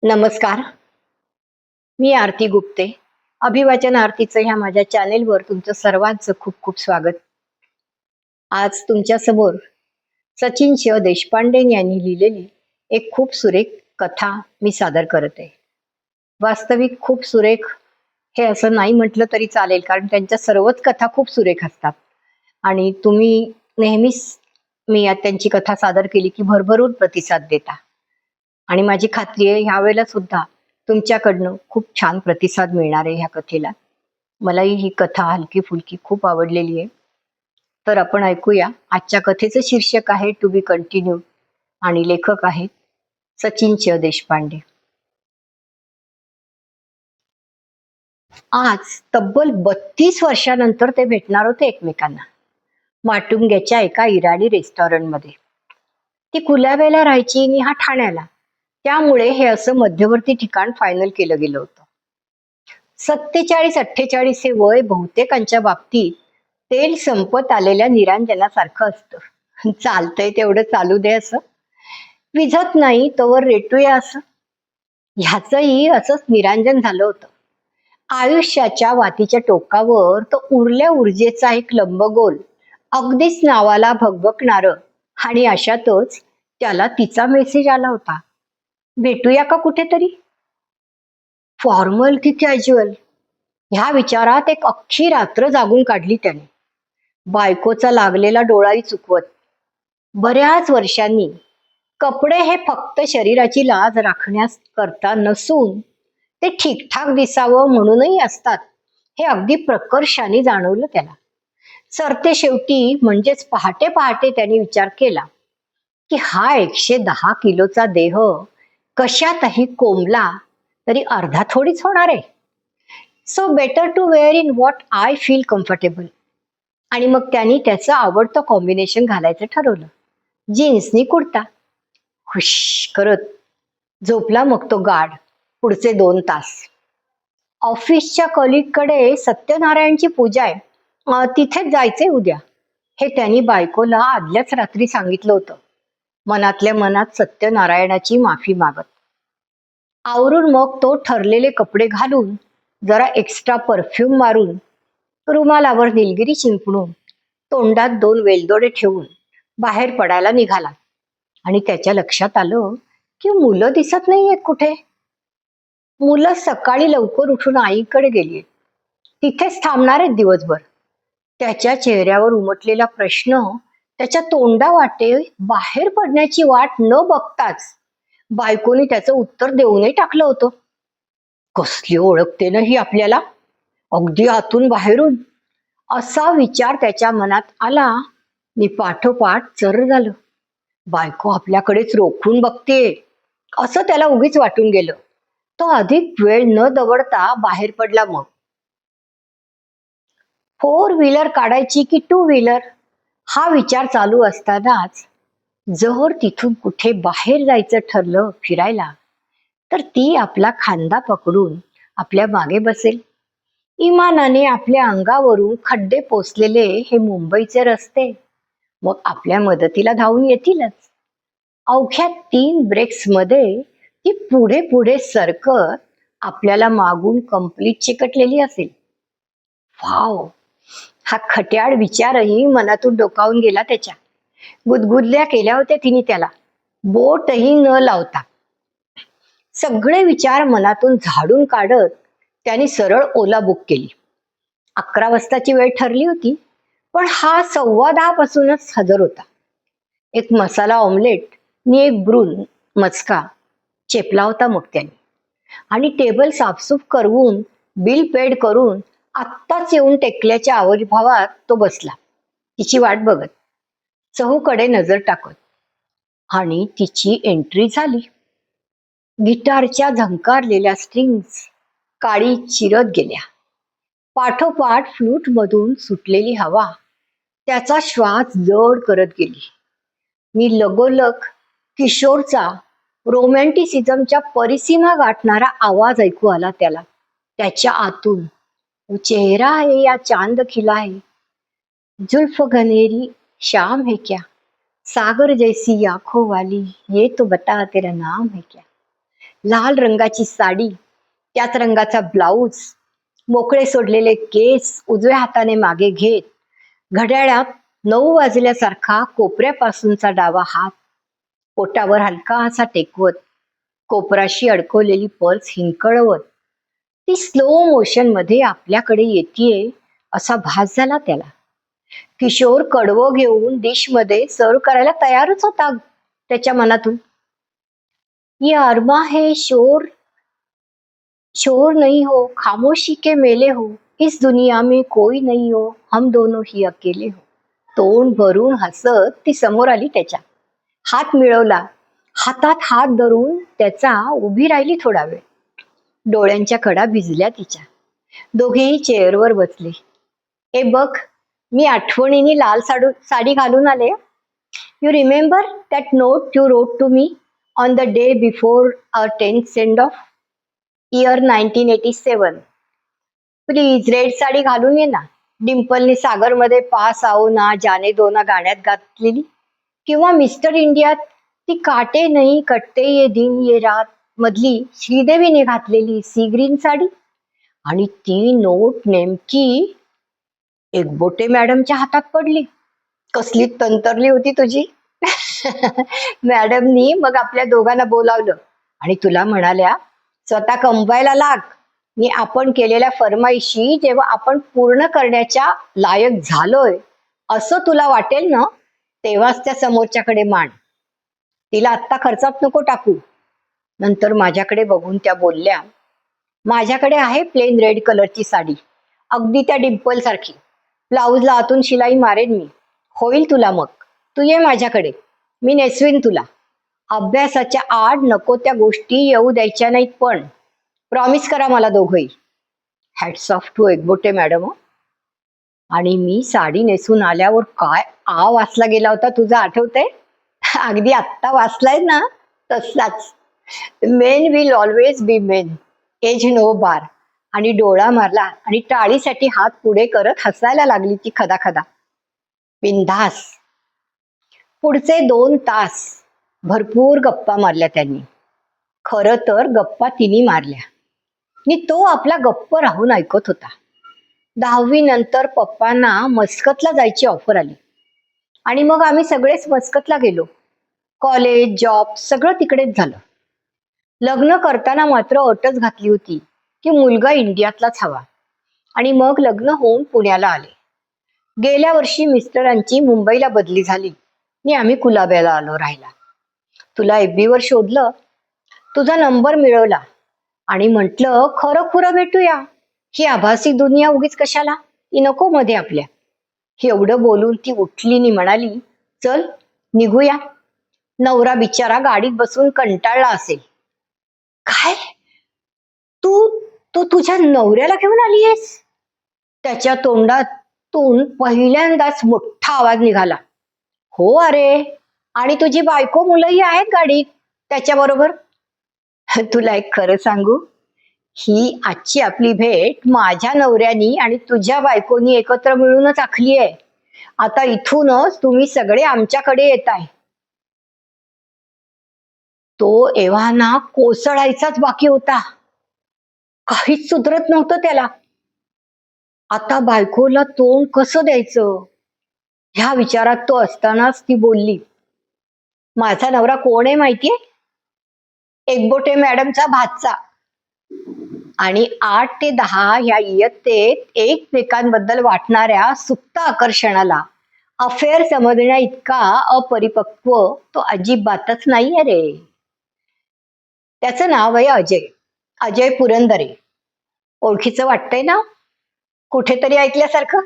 नमस्कार. मी आरती गुप्ते. अभिवाचन आरतीचं ह्या माझ्या चॅनेलवर तुमचं सर्वांचं खूप खूप स्वागत. आज तुमच्या समोर सचिन शिव देशपांडे यांनी लिहिलेली एक खूप सुरेख कथा मी सादर करत आहे. वास्तविक खूप सुरेख हे असं नाही म्हटलं तरी चालेल, कारण त्यांच्या सर्वच कथा खूप सुरेख असतात आणि तुम्ही नेहमीच मी यात त्यांची कथा सादर केली की भरभरून प्रतिसाद देता आणि माझी खात्री आहे ह्यावेळेला सुद्धा तुमच्याकडनं खूप छान प्रतिसाद मिळणार आहे ह्या कथेला. मलाही ही कथा हलकी फुलकी खूप आवडलेली आहे. तर आपण ऐकूया. आजच्या कथेचं शीर्षक आहे टू बी कंटिन्यू आणि लेखक आहेत सचिन च देशपांडे. आज तब्बल 32 वर्षानंतर ते भेटणार होते एकमेकांना, माटुंग्याच्या एका इराणी रेस्टॉरंटमध्ये. ती कुलाब्याला राहायची आणि हा ठाण्याला, त्यामुळे हे असं मध्यवर्ती ठिकाण फायनल केलं गेलं होतं. 47-48 हे वय बहुतेकांच्या बाबतीत तेल संपत आलेल्या निरांजनासारखं असतं. चालतंय तेवढं चालू दे असं, विझत नाही तोवर रेटूया असं. ह्याचंही असंच निरांजन झालं होतं. आयुष्याच्या वातीच्या टोकावर तो उरल्या ऊर्जेचा एक लंबगोल, अगदीच नावाला भगभगणारं, आणि अशातच त्याला तिचा मेसेज आला होता, भेटूया का कुठेतरी. फॉर्मल की कॅज्युअल ह्या विचारात एक अख्खी रात्र जागून काढली त्याने, बायकोचा लागलेला डोळाही चुकवत. बऱ्याच वर्षांनी कपडे हे फक्त शरीराची लाज राखण्यास करता नसून ते ठीकठाक दिसावं म्हणूनही असतात, हे अगदी प्रकर्षाने जाणवलं त्याला. सरते शेवटी म्हणजेच पहाटे पहाटे त्याने विचार केला की हा 110 किलोचा देह कशातही कोंबला तरी अर्धा थोडीच होणार आहे. So better to wear in what I feel comfortable. आणि मग त्यांनी त्याचं आवडतं कॉम्बिनेशन घालायचं ठरवलं, जीन्सनी कुर्ता. हुश करत झोपला मग तो गाढ पुढचे 2 तास. ऑफिसच्या कलिगकडे सत्यनारायणची पूजा आहे, तिथेच जायचंय उद्या, हे त्यांनी बायकोला आदल्याच रात्री सांगितलं होतं, मनातल्या मनात सत्यनारायणाची माफी मागत. आवरून मग तो ठरलेले कपडे घालून, जरा एक्स्ट्रा परफ्यूम मारून, रुमालावर निलगिरी शिंपणून, तोंडात 2 वेलदोडे ठेवून बाहेर पडायला निघाला. आणि त्याच्या लक्षात आलं की मुलं दिसत नाहीयेत कुठे. मुलं सकाळी लवकर उठून आईकडे गेली, तिथेच थांबणार आहेत दिवसभर. त्याच्या चेहऱ्यावर उमटलेला प्रश्न त्याच्या तोंडावाटे बाहेर पडण्याची वाट न बघताच बायकोने त्याचं उत्तर देऊनही टाकलं होतं, कसली ओळखते ना ही आपल्याला, अगदी आतून बाहेरून. असा विचार त्याच्या मनात आला नि पाठोपाठ चर झालं. बायको आपल्याकडेच रोखून बघते असं त्याला उगीच वाटून गेलं. तो अधिक वेळ न दवडता बाहेर पडला. मग 4 व्हीलर काढायची की 2 व्हीलर हा विचार चालू असतानाच जर तिथून कुठे बाहेर जायचं ठरलं फिरायला, तर ती आपला खांदा पकडून आपल्या मागे बसेल. इमानाने आपल्या अंगावरून खड्डे पोचलेले हे मुंबईचे रस्ते मग आपल्या मदतीला धावून येतीलच. अवघ्या 3 ब्रेक्स मध्ये ती पुढे पुढे सरकत आपल्याला मागून कंप्लीट चिकटलेली असेल. वाव, हा खट्याळ विचारही मनातून डोकावून गेला त्याच्या. गुदगुदल्या केल्या होत्या तिने त्याला, बोटही न लावता. सगळे विचार मनातून झाडून काढत त्याने सरळ ओला बुक केली. 11 वाजताची वेळ ठरली होती, पण हा 10:15 पासूनच हजर होता. एक मसाला ऑमलेट नि एक ब्रून मचका चेपला होता मग त्याने, आणि टेबल साफसूफ करवून बिल पेड करून आत्ताच येऊन टेकल्याच्या आविर्भावात तो बसला, तिची वाट बघत, चहूकडे नजर टाकत. आणि तिची एंट्री झाली. गिटारच्या झंकारलेल्या स्ट्रिंग्स काळी चिरत गेल्या. पाठोपाठ फ्लूट मधून सुटलेली हवा त्याचा श्वास जड करत गेली. मी लगोलग किशोरचा रोमॅन्टिसिझमच्या परिसीमा गाठणारा आवाज ऐकू आला त्याला त्याच्या आतून. वो चेहरा है या चांद खिला है, जुल्फ घनेरी शाम है क्या, सागर जैसी आंखों वाली, ये तो बता तेरा नाम है क्या. लाल रंगाची साडी, त्याच रंगाचा ब्लाऊज, मोकळे सोडलेले केस उजव्या हाताने मागे घेत, घड्याळात 9 वाजल्यासारखा कोपऱ्यापासूनचा डावा हात पोटावर हलकासा टेकवत, कोपराशी अडकवलेली पर्स हिंकळवत, ती स्लो मोशन मध्ये आपल्याकडे येतेय असा भास झाला त्याला. किशोर कडवं घेऊन डिश मध्ये सर्व करायला तयारच होता त्याच्या मनातून. ये अरमा है शोर, शोर नहीं हो, खामोशी के मेले हो, इस दुनिया में कोई नहीं हो, हम दोनों ही अकेले हो. तोंड भरून हसत ती समोर आली त्याच्या. हात मिळवला, हातात हात धरून त्याचा उभी राहिली थोडा वेळ. डोळ्यांच्या कडा भिजल्या तिच्या. दोघेही चेअरवर बसले. ए बघ, मी आठवणीने लाल साडी घालून आले. You remember that note you wrote to me on the day before our 10th send off, year 1987. Please red sari घालून ये ना. डिम्पलने सागरमध्ये पास आओ ना जाने दो ना गाण्यात घातलेली, किंवा मिस्टर इंडियात ती काटे नाही कटते ये दिन ये रात मधली श्रीदेवीने घातलेली सी ग्रीन साडी. आणि ती नोट नेमकी एकबोटे मॅडमच्या हातात पडली. कसली तंतरली होती तुझी. मॅडमनी मग आपल्या दोघांना बोलावलं आणि तुला म्हणाल्या, स्वतः कमवायला लाग. मी आपण केलेल्या फरमाईशी जेव्हा आपण पूर्ण करण्याच्या लायक झालोय असं तुला वाटेल ना, तेव्हाच त्या समोरच्याकडे मांड. तिला आत्ता खर्चात नको टाकू. नंतर माझ्याकडे बघून त्या बोलल्या, माझ्याकडे आहे प्लेन रेड कलरची साडी, अगदी त्या डिम्पल सारखी. ब्लाऊजला आतून शिलाई मारेन मी. होईल तुला मग. तू ये माझ्याकडे, मी नेसवीन तुला. अभ्यासाच्या आड नको त्या गोष्टी येऊ द्यायच्या नाहीत पण. प्रॉमिस करा मला दोघंही. Hats off to Ekbote madam. आणि मी साडी नेसून आल्यावर काय आ वाचला गेला होता तुझा, आठवतंय? अगदी आत्ता वाचलाय ना तसाच. Men will always be men, age no bar. आणि डोळा मारला आणि टाळीसाठी हात पुढे करत हसायला लागली ती खदाखदा. बिनधास. पुढचे 2 तास भरपूर गप्पा मारल्या त्यांनी. खरं तर गप्पा तिने मारल्या आणि तो आपला गप्प राहून ऐकत होता. 10वी नंतर पप्पांना मस्कतला जायची ऑफर आली आणि मग आम्ही सगळेच मस्कतला गेलो. कॉलेज, जॉब सगळं तिकडेच झालं. लग्न करताना मात्र अटच घातली होती की मुलगा इंडियातलाच हवा. आणि मग लग्न होऊन पुण्याला आले. गेल्या वर्षी मिस्टरांची मुंबईला बदली झाली आणि आम्ही कुलाब्याला आलो राहायला. तुला FB वर शोधलं, तुझा नंबर मिळवला आणि म्हटलं खरं खुरं भेटूया. ही आभासी दुनिया उगीच कशाला, ती नको मध्ये आपल्या. एवढं बोलून ती उठली आणि म्हणाली, चल निघूया. नवरा बिचारा गाडीत बसून कंटाळला असेल. काय, तू तू तुझ्या नवऱ्याला घेऊन आलीयस? त्याच्या तोंडातून पहिल्यांदाच मोठा आवाज निघाला. हो अरे, आणि तुझी बायको मुलंही आहेत गाडीत त्याच्याबरोबर. तुला एक खरं सांगू, ही आजची आपली भेट माझ्या नवऱ्यानी आणि तुझ्या बायकोनी एकत्र मिळूनच आखली आहे. आता इथूनच तुम्ही सगळे आमच्याकडे येताय. तो एव्हाना कोसळायचाच बाकी होता. काहीच सुधरत नव्हतं त्याला. आता बायकोला तोंड कसं द्यायचं ह्या विचारात तो असतानाच ती बोलली, माझा नवरा कोण आहे माहितीये? एकबोटे मॅडमचा भाचा. आणि 8 ते 10 ह्या इयत्तेत एकमेकांबद्दल वाटणाऱ्या सुप्त आकर्षणाला अफेअर समजण्या इतका अपरिपक्व तो अजिबातच नाहीये रे. त्याचं नाव आहे अजय, अजय पुरंदरे. ओळखीचं वाटतंय ना, कुठेतरी ऐकल्यासारखं.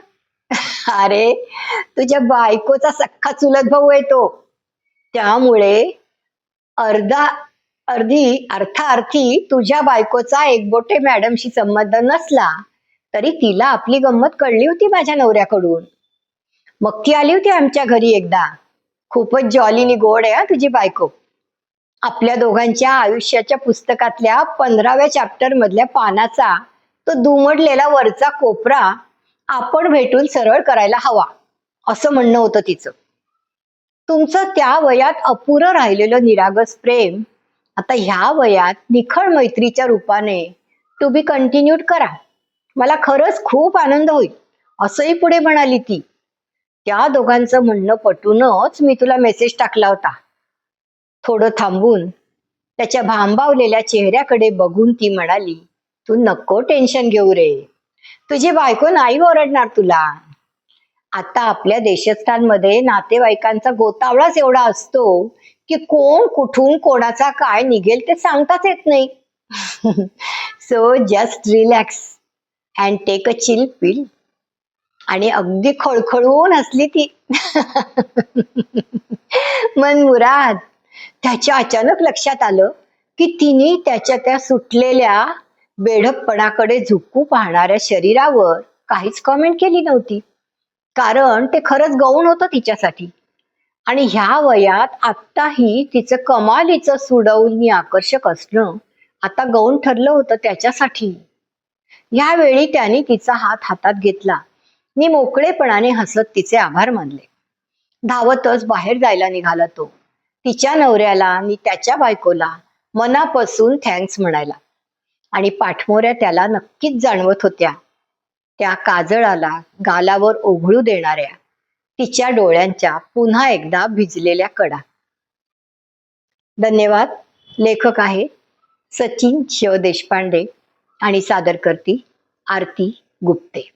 अरे, तुझ्या बायकोचा सख्खा चुलत भाऊ आहे तो. त्यामुळे अर्थार्थी तुझ्या बायकोचा एकबोटे मॅडमशी संबंध नसला तरी तिला आपली गंमत कळली होती माझ्या नवऱ्याकडून. मग ती आली होती आमच्या घरी एकदा. खूपच जॉलीनी गोड आहे हा तुझी बायको. आपल्या दोघांच्या आयुष्याच्या पुस्तकातल्या 15व्या चॅप्टर मधल्या पानाचा तो दुमडलेला वरचा कोपरा आपण भेटून सरळ करायला हवा, असं म्हणणं होतं तिचं. तुमचं त्या वयात अपुरं राहिलेलं निरागस प्रेम आता ह्या वयात निखळ मैत्रीच्या रूपाने टू बी कंटिन्यूड करा. मला खरंच खूप आनंद होईल, असंही पुढे म्हणाली ती. त्या दोघांचं म्हणणं पटूनच मी तुला मेसेज टाकला होता. थोडं थांबून त्याच्या भांबावलेल्या चेहऱ्याकडे बघून ती म्हणाली, तू नको टेन्शन घेऊ रे. तुझी बायको नाही ओरडणार तुला. आता आपल्या देशस्थानमध्ये नातेवाईकांचा गोतावळाच एवढा असतो की कोण कुठून कोणाचा काय निघेल ते सांगताच येत नाही. So just relax and take a chill pill. आणि अगदी खळखळून हसली ती. मन मुराद, त्याच्या अचानक लक्षात आलं की तिने त्याच्या त्या सुटलेल्या बेढपपणाकडे झुकू पाहणाऱ्या शरीरावर काहीच कॉमेंट केली नव्हती. कारण ते खरंच गौण होतं तिच्यासाठी. आणि ह्या वयात आत्ताही तिचं कमालीचं सुडौल आकर्षक असणं आता गौण ठरलं होतं त्याच्यासाठी. यावेळी त्याने तिचा हात हातात घेतला. मी मोकळेपणाने हसत तिचे आभार मानले. धावतच बाहेर जायला निघाला तो. तिच्या नवऱ्याला आणि त्याच्या बायकोला मनापासून थँक्स म्हणायला. आणि पाठमोऱ्या त्याला नक्कीच जाणवत होत्या, त्या काजळाला गालावर ओघळू देणाऱ्या तिच्या डोळ्यांच्या पुन्हा एकदा भिजलेल्या कडा. धन्यवाद. लेखक आहे सचिन शिव देशपांडे आणि सादर करती आरती गुप्ते.